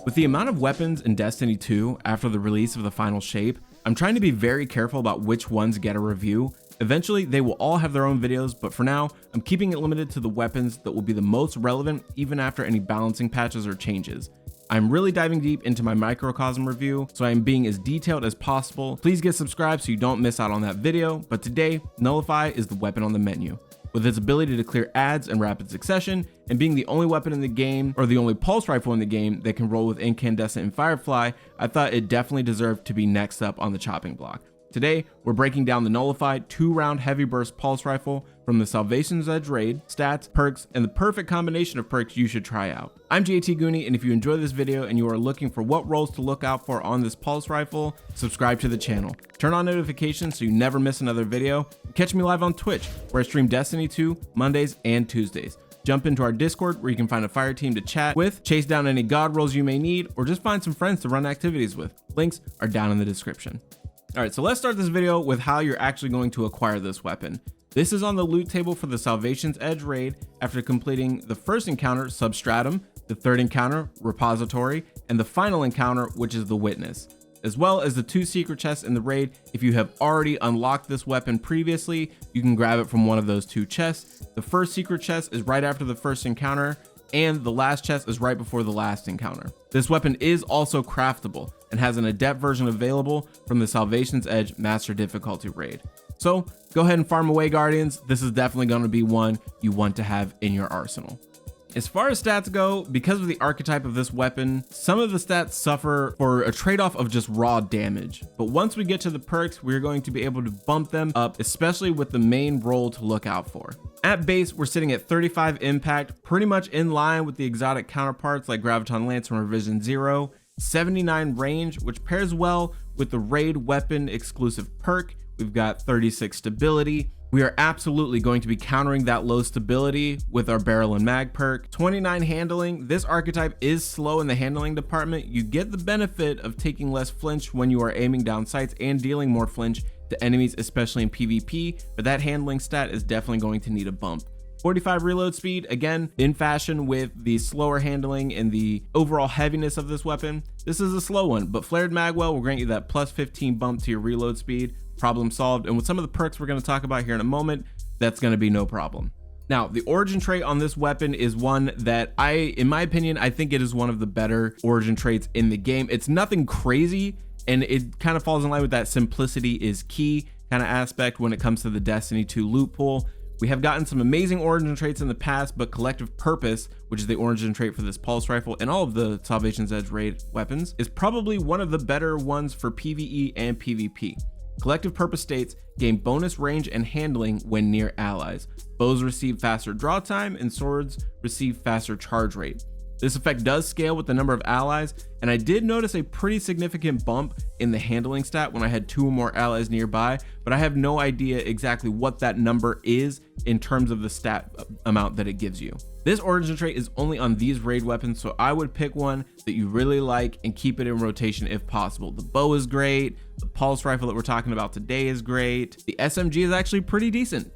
With the amount of weapons in Destiny 2 after the release of the final shape, I'm trying to be very careful about which ones get a review. Eventually, they will all have their own videos, but for now, I'm keeping it limited to the weapons that will be the most relevant even after any balancing patches or changes. I'm really diving deep into my microcosm review, so I am being as detailed as possible. Please get subscribed so you don't miss out on that video, but today, Nullify is the weapon on the menu. With its ability to clear adds in rapid succession, and being the only weapon in the game, or the only pulse rifle in the game that can roll with Incandescent and Firefly, I thought it definitely deserved to be next up on the chopping block. Today, we're breaking down the Nullify 2-round heavy burst pulse rifle from the Salvation's Edge raid, stats, perks, and the perfect combination of perks you should try out. I'm JT Goonie, and if you enjoy this video and you are looking for what roles to look out for on this pulse rifle, subscribe to the channel. Turn on notifications so you never miss another video. Catch me live on Twitch, where I stream Destiny 2 Mondays and Tuesdays. Jump into our Discord where you can find a fire team to chat with, chase down any god rolls you may need, or just find some friends to run activities with. Links are down in the description. Alright, so let's start this video with how you're actually going to acquire this weapon. This is on the loot table for the Salvation's Edge raid after completing the first encounter, Substratum, the third encounter, Repository, and the final encounter, which is the Witness, as well as the 2 secret chests in the raid. If you have already unlocked this weapon previously, you can grab it from one of those 2 chests. The first secret chest is right after the first encounter, and the last chest is right before the last encounter. This weapon is also craftable and has an adept version available from the Salvation's Edge Master Difficulty raid. So go ahead and farm away, Guardians. This is definitely going to be one you want to have in your arsenal. As far as stats go, because of the archetype of this weapon, some of the stats suffer for a trade-off of just raw damage. But once we get to the perks, we're going to be able to bump them up, especially with the main role to look out for. At base, we're sitting at 35 impact, pretty much in line with the exotic counterparts like Graviton Lance from Revision 0, 79 range, which pairs well with the raid weapon exclusive perk. We've got 36 stability. We are absolutely going to be countering that low stability with our barrel and mag perk. 29 handling. This archetype is slow in the handling department. You get the benefit of taking less flinch when you are aiming down sights and dealing more flinch to enemies, especially in PvP, but that handling stat is definitely going to need a bump. 45 reload speed, again, in fashion with the slower handling and the overall heaviness of this weapon. This is a slow one, but Flared Magwell will grant you that plus 15 bump to your reload speed. Problem solved. And with some of the perks we're going to talk about here in a moment, that's going to be no problem. Now, the origin trait on this weapon is one that in my opinion, I think it is one of the better origin traits in the game. It's nothing crazy, and it kind of falls in line with that simplicity is key kind of aspect when it comes to the Destiny 2 loot pool. We have gotten some amazing origin traits in the past, but Collective Purpose, which is the origin trait for this pulse rifle and all of the Salvation's Edge raid weapons, is probably one of the better ones for PvE and PvP. Collective Purpose states, gain bonus range and handling when near allies. Bows receive faster draw time and swords receive faster charge rate. This effect does scale with the number of allies, and I did notice a pretty significant bump in the handling stat when I had 2 or more allies nearby, but I have no idea exactly what that number is in terms of the stat amount that it gives you. This origin trait is only on these raid weapons, so I would pick one that you really like and keep it in rotation if possible. The bow is great, the pulse rifle that we're talking about today is great, the SMG is actually pretty decent,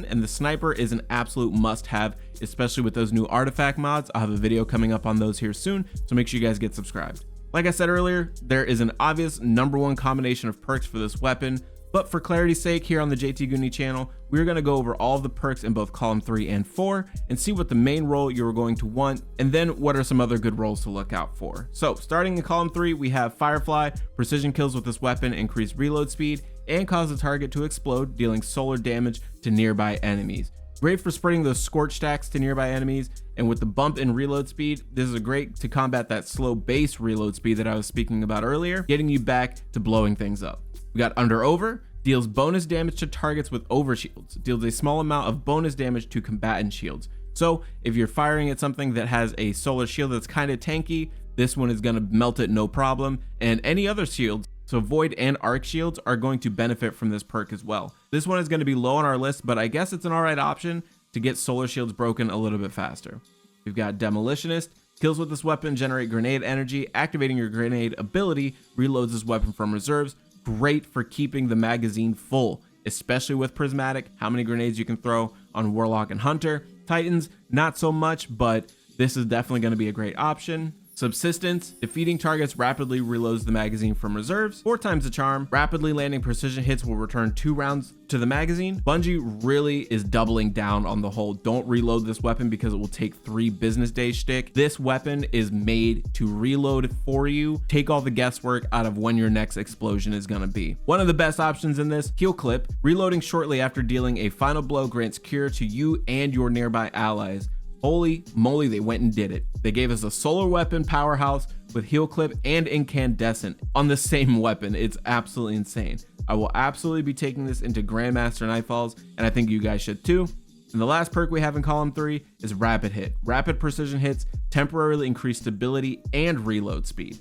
and the sniper is an absolute must-have, especially with those new artifact mods. I'll have a video coming up on those here soon, so make sure you guys get subscribed. Like I said earlier, there is an obvious #1 combination of perks for this weapon, but for clarity's sake here on the JT Goonie channel, we're going to go over all of the perks in both column 3 and 4 and see what the main role you're going to want, and then what are some other good roles to look out for. So starting in column 3, we have Firefly. Precision kills with this weapon increase reload speed and cause the target to explode, dealing solar damage to nearby enemies. Great for spreading those scorch stacks to nearby enemies, and with the bump in reload speed, this is great to combat that slow base reload speed that I was speaking about earlier, getting you back to blowing things up. We got Under Over, deals bonus damage to targets with overshields, deals a small amount of bonus damage to combatant shields. So if you're firing at something that has a solar shield that's kind of tanky, this one is going to melt it no problem, and any other shields, so Void and Arc shields, are going to benefit from this perk as well. This one is going to be low on our list, but I guess it's an alright option to get solar shields broken a little bit faster. We've got Demolitionist. Kills with this weapon generate grenade energy. Activating your grenade ability reloads this weapon from reserves. Great for keeping the magazine full, especially with Prismatic, how many grenades you can throw on Warlock and Hunter. Titans, not so much, but this is definitely going to be a great option. Subsistence, defeating targets rapidly reloads the magazine from reserves. 4 times the charm, rapidly landing precision hits will return 2 rounds to the magazine. Bungie really is doubling down on the whole don't reload this weapon because it will take 3 business days shtick. This weapon is made to reload for you, take all the guesswork out of when your next explosion is gonna be. One of the best options in this, Heal Clip, reloading shortly after dealing a final blow grants cure to you and your nearby allies. Holy moly, they went and did it. They gave us a solar weapon powerhouse with Heal Clip and Incandescent on the same weapon. It's absolutely insane. I will absolutely be taking this into Grandmaster Nightfalls, and I think you guys should too. And the last perk we have in column 3 is Rapid Hit. Rapid precision hits temporarily increase stability and reload speed.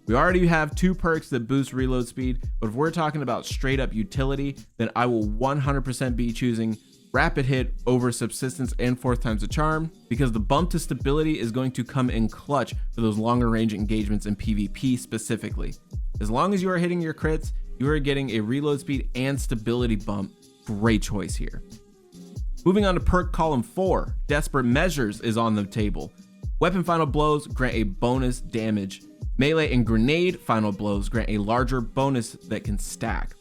We already have 2 perks that boost reload speed, but if we're talking about straight up utility, then I will 100% be choosing Rapid Hit over Subsistence and 4th times the charm, because the bump to stability is going to come in clutch for those longer range engagements in PvP specifically. As long as you are hitting your crits, you are getting a reload speed and stability bump. Great choice here. Moving on to perk column 4, Desperate Measures is on the table. Weapon final blows grant a bonus damage. Melee and grenade final blows grant a larger bonus that can stack.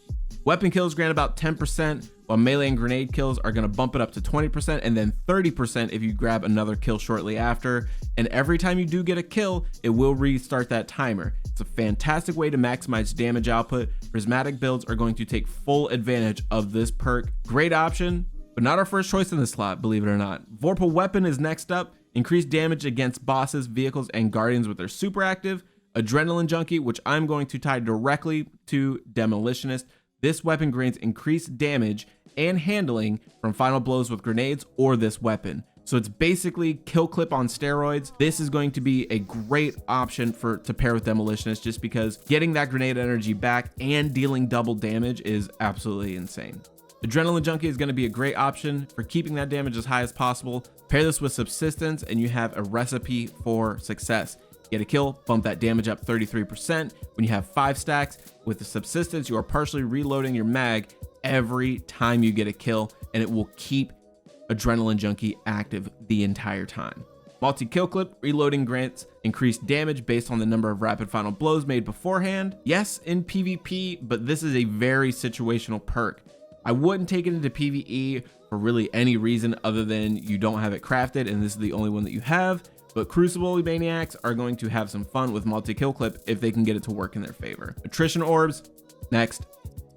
Weapon kills grant about 10%, while melee and grenade kills are going to bump it up to 20% and then 30% if you grab another kill shortly after. And every time you do get a kill, it will restart that timer. It's a fantastic way to maximize damage output. Prismatic builds are going to take full advantage of this perk. Great option, but not our first choice in this slot, believe it or not. Vorpal Weapon is next up. Increased damage against bosses, vehicles, and guardians with their super active. Adrenaline Junkie, which I'm going to tie directly to Demolitionist. This weapon grants increased damage and handling from final blows with grenades or this weapon. So it's basically Kill Clip on steroids. This is going to be a great option to pair with Demolitionist, just because getting that grenade energy back and dealing double damage is absolutely insane. Adrenaline Junkie is going to be a great option for keeping that damage as high as possible. Pair this with Subsistence and you have a recipe for success. Get a kill, bump that damage up 33%. When you have 5 stacks with the Subsistence, you are partially reloading your mag every time you get a kill, and it will keep Adrenaline Junkie active the entire time. Multi-kill clip, reloading grants increased damage based on the number of rapid final blows made beforehand. Yes, in PvP, but this is a very situational perk. I wouldn't take it into PvE for really any reason other than you don't have it crafted and this is the only one that you have. But Crucible Maniacs are going to have some fun with multi-kill clip if they can get it to work in their favor. Attrition Orbs, next.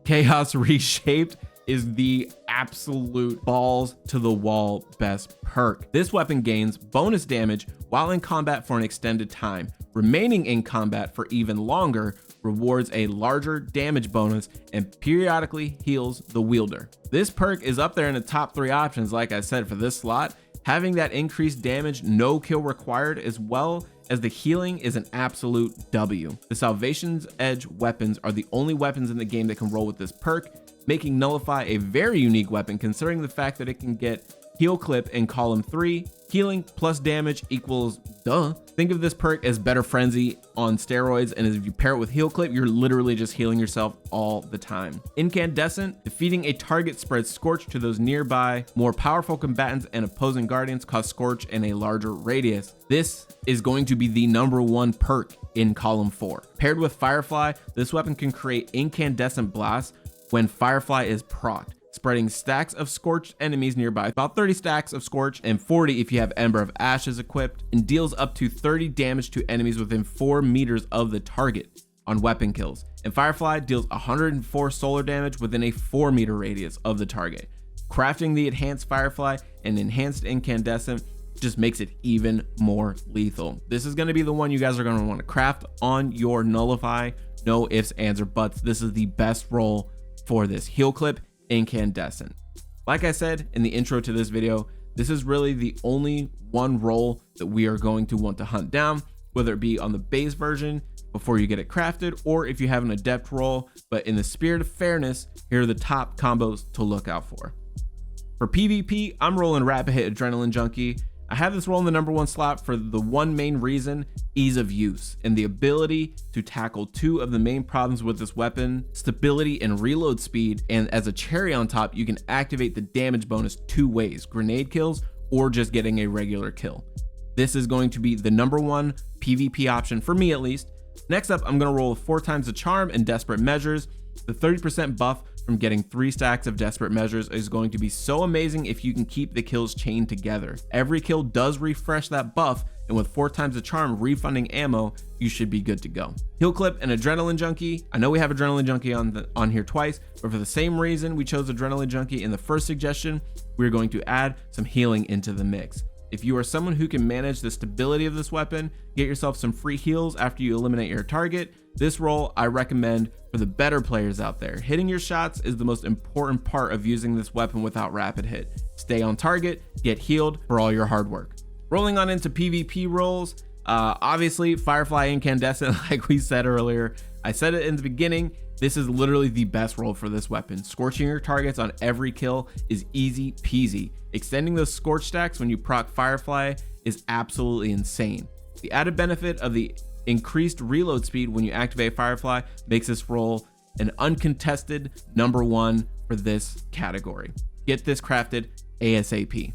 Chaos Reshaped is the absolute balls to the wall best perk. This weapon gains bonus damage while in combat for an extended time. Remaining in combat for even longer rewards a larger damage bonus and periodically heals the wielder. This perk is up there in the top 3 options, like I said, for this slot. Having that increased damage, no kill required, as well as the healing is an absolute W. The Salvation's Edge weapons are the only weapons in the game that can roll with this perk, making Nullify a very unique weapon considering the fact that it can get Heal Clip in column 3. Healing plus damage equals duh. Think of this perk as Better Frenzy on steroids, and if you pair it with Heal Clip, you're literally just healing yourself all the time. Incandescent, defeating a target spreads Scorch to those nearby. More powerful combatants and opposing guardians cause Scorch in a larger radius. This is going to be the #1 perk in column 4. Paired with Firefly, this weapon can create incandescent blasts when Firefly is procced, spreading stacks of scorched enemies nearby, about 30 stacks of scorch and 40 if you have Ember of Ashes equipped, and deals up to 30 damage to enemies within 4 meters of the target on weapon kills. And Firefly deals 104 solar damage within a 4-meter radius of the target. Crafting the enhanced Firefly and enhanced Incandescent just makes it even more lethal. This is going to be the one you guys are going to want to craft on your Nullify. No ifs, ands, or buts. This is the best roll for this. Heal Clip, Incandescent. Like I said in the intro to this video, this is really the only one roll that we are going to want to hunt down, whether it be on the base version before you get it crafted, or if you have an adept roll. But in the spirit of fairness, here are the top combos to look out for. For PvP, I'm rolling Rapid Hit Adrenaline Junkie. I have this roll in the #1 slot for the one main reason: ease of use and the ability to tackle 2 of the main problems with this weapon: stability and reload speed. And as a cherry on top, you can activate the damage bonus 2 ways: grenade kills or just getting a regular kill. this is going to be the #1 PvP option for me at least. Next up, I'm going to roll 4 times the charm and desperate measures. The 30% buff from getting 3 stacks of desperate measures is going to be so amazing if you can keep the kills chained together. Every kill does refresh that buff, and with 4 times the charm refunding ammo, you should be good to go. Heal Clip and Adrenaline Junkie. I know we have Adrenaline Junkie on here twice, but for the same reason we chose Adrenaline Junkie in the first suggestion, we're going to add some healing into the mix. If you are someone who can manage the stability of this weapon, get yourself some free heals after you eliminate your target, this role I recommend for the better players out there. Hitting your shots is the most important part of using this weapon without rapid hit. Stay on target, get healed for all your hard work. Rolling on into PvP roles, obviously Firefly Incandescent, like we said earlier. I said it in the beginning, this is literally the best role for this weapon. Scorching your targets on every kill is easy peasy. Extending those scorch stacks when you proc Firefly is absolutely insane. The added benefit of the increased reload speed when you activate Firefly makes this role an uncontested #1 for this category. Get this crafted ASAP.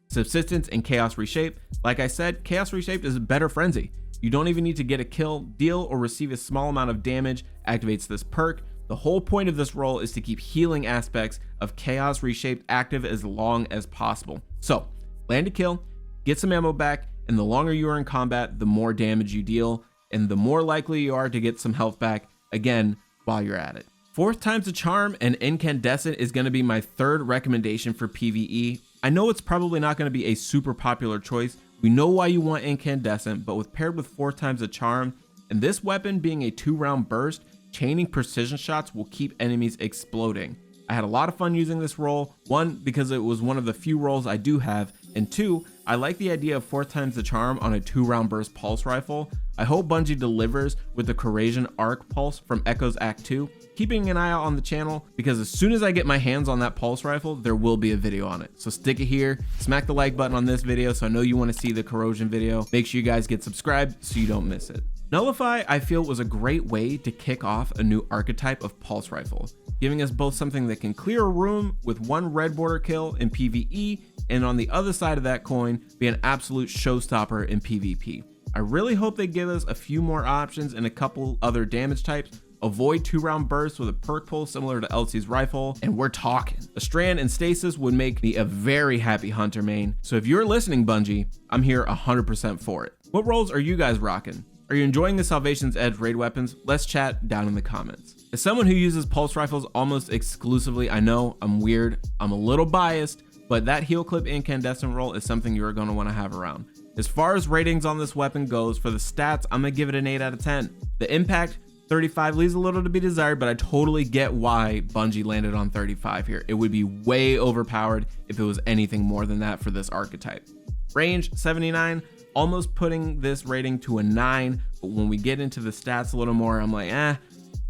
Subsistence and Chaos Reshape. Like I said, Chaos Reshape is a better frenzy. You don't even need to get a kill, deal, or receive a small amount of damage activates this perk. The whole point of this role is to keep healing aspects of Chaos Reshaped active as long as possible. So, land a kill, get some ammo back, and the longer you are in combat, the more damage you deal, and the more likely you are to get some health back, again, while you're at it. 4th times the charm and Incandescent is going to be my 3rd recommendation for PvE. I know it's probably not going to be a super popular choice. We know why you want Incandescent, but with paired with 4 times the charm, and this weapon being a 2-round burst, chaining precision shots will keep enemies exploding. I had a lot of fun using this role, 1, because it was one of the few roles I do have, and 2, I like the idea of 4 times the charm on a 2-round burst pulse rifle. I hope Bungie delivers with the Corrasion Arc Pulse from Echoes Act 2, keeping an eye out on the channel, because as soon as I get my hands on that pulse rifle, there will be a video on it. So stick it here, smack the like button on this video so I know you want to see the corrosion video. Make sure you guys get subscribed so you don't miss it. Nullify, I feel, was a great way to kick off a new archetype of pulse rifle, giving us both something that can clear a room with 1 red border kill in PvE, and on the other side of that coin, be an absolute showstopper in PvP. I really hope they give us a few more options and a couple other damage types. Avoid 2-round bursts with a perk pull similar to Elsie's rifle, and we're talking. A Strand and Stasis would make me a very happy hunter main, so if you're listening, Bungie, I'm here 100% for it. What roles are you guys rocking? Are you enjoying the Salvation's Edge raid weapons? Let's chat down in the comments. As someone who uses pulse rifles almost exclusively, I know I'm weird, I'm a little biased, but that Heal Clip Incandescent roll is something you're going to want to have around. As far as ratings on this weapon goes, for the stats, I'm going to give it an 8 out of 10. The impact, 35 leaves a little to be desired, but I totally get why Bungie landed on 35 here. It would be way overpowered if it was anything more than that for this archetype. Range, 79, almost putting this rating to a 9, but when we get into the stats a little more, I'm like,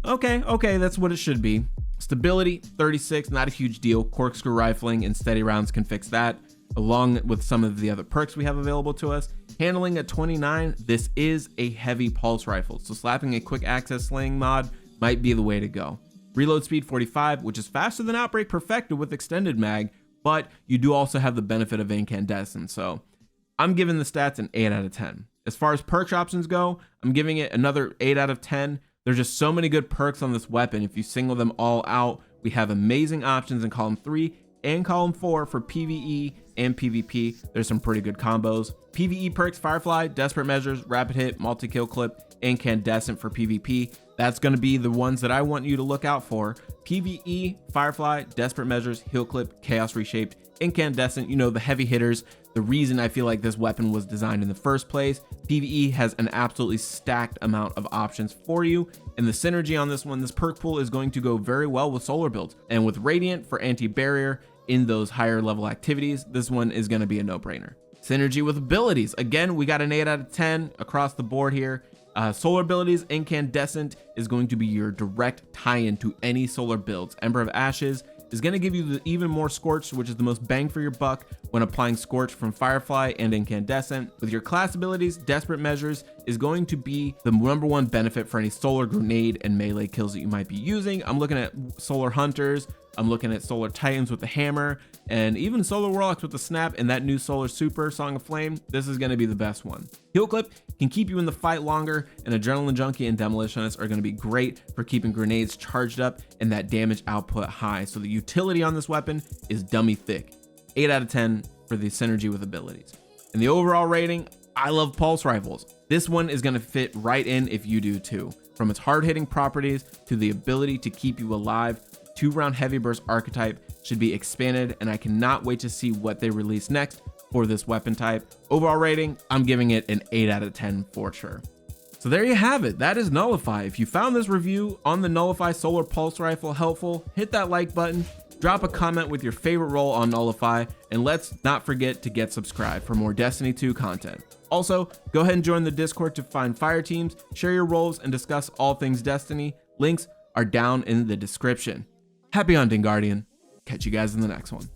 okay, that's what it should be. Stability, 36, not a huge deal. Corkscrew rifling and steady rounds can fix that, along with some of the other perks we have available to us. Handling at 29, this is a heavy pulse rifle, so slapping a quick access sling mod might be the way to go. Reload speed 45, which is faster than Outbreak Perfected with extended mag, but you do also have the benefit of Incandescent, so I'm giving the stats an 8 out of 10. As far as perk options go, I'm giving it another 8 out of 10. There's just so many good perks on this weapon. If you single them all out, we have amazing options in column 3 and column 4 for PvE and PvP. There's some pretty good combos. PvE perks, Firefly, Desperate Measures, Rapid Hit, Multi-Kill Clip, Incandescent for PvP. That's going to be the ones that I want you to look out for. PvE, Firefly, Desperate Measures, Heal Clip, Chaos Reshaped, Incandescent, you know, the heavy hitters. The reason I feel like this weapon was designed in the first place. PvE has an absolutely stacked amount of options for you, and the synergy on this one, this perk pool is going to go very well with solar builds, and with Radiant for anti-barrier in those higher level activities, this one is going to be a no-brainer. Synergy with abilities, again, we got an 8 out of 10 across the board here. Solar abilities, Incandescent is going to be your direct tie-in to any solar builds. Ember of Ashes is going to give you the even more Scorch, which is the most bang for your buck when applying Scorch from Firefly and Incandescent. With your class abilities, Desperate Measures is going to be the #1 benefit for any solar grenade and melee kills that you might be using. I'm looking at solar hunters, I'm looking at solar titans with the hammer, and even solar warlocks with the snap and that new solar super Song of Flame. This is going to be the best one. Heal Clip can keep you in the fight longer, and Adrenaline Junkie and Demolitionist are going to be great for keeping grenades charged up and that damage output high. So the utility on this weapon is dummy thick. 8 out of 10 for the synergy with abilities. And the overall rating, I love pulse rifles. This one is going to fit right in if you do too. From its hard-hitting properties to the ability to keep you alive, 2-round heavy burst archetype should be expanded, and I cannot wait to see what they release next for this weapon type. Overall rating, I'm giving it an 8 out of 10 for sure. So there you have it. That is Nullify. If you found this review on the Nullify Solar Pulse Rifle helpful, hit that like button, drop a comment with your favorite role on Nullify, and let's not forget to get subscribed for more Destiny 2 content. Also, go ahead and join the Discord to find fire teams, share your roles, and discuss all things Destiny. Links are down in the description. Happy hunting, Guardian. Catch you guys in the next one.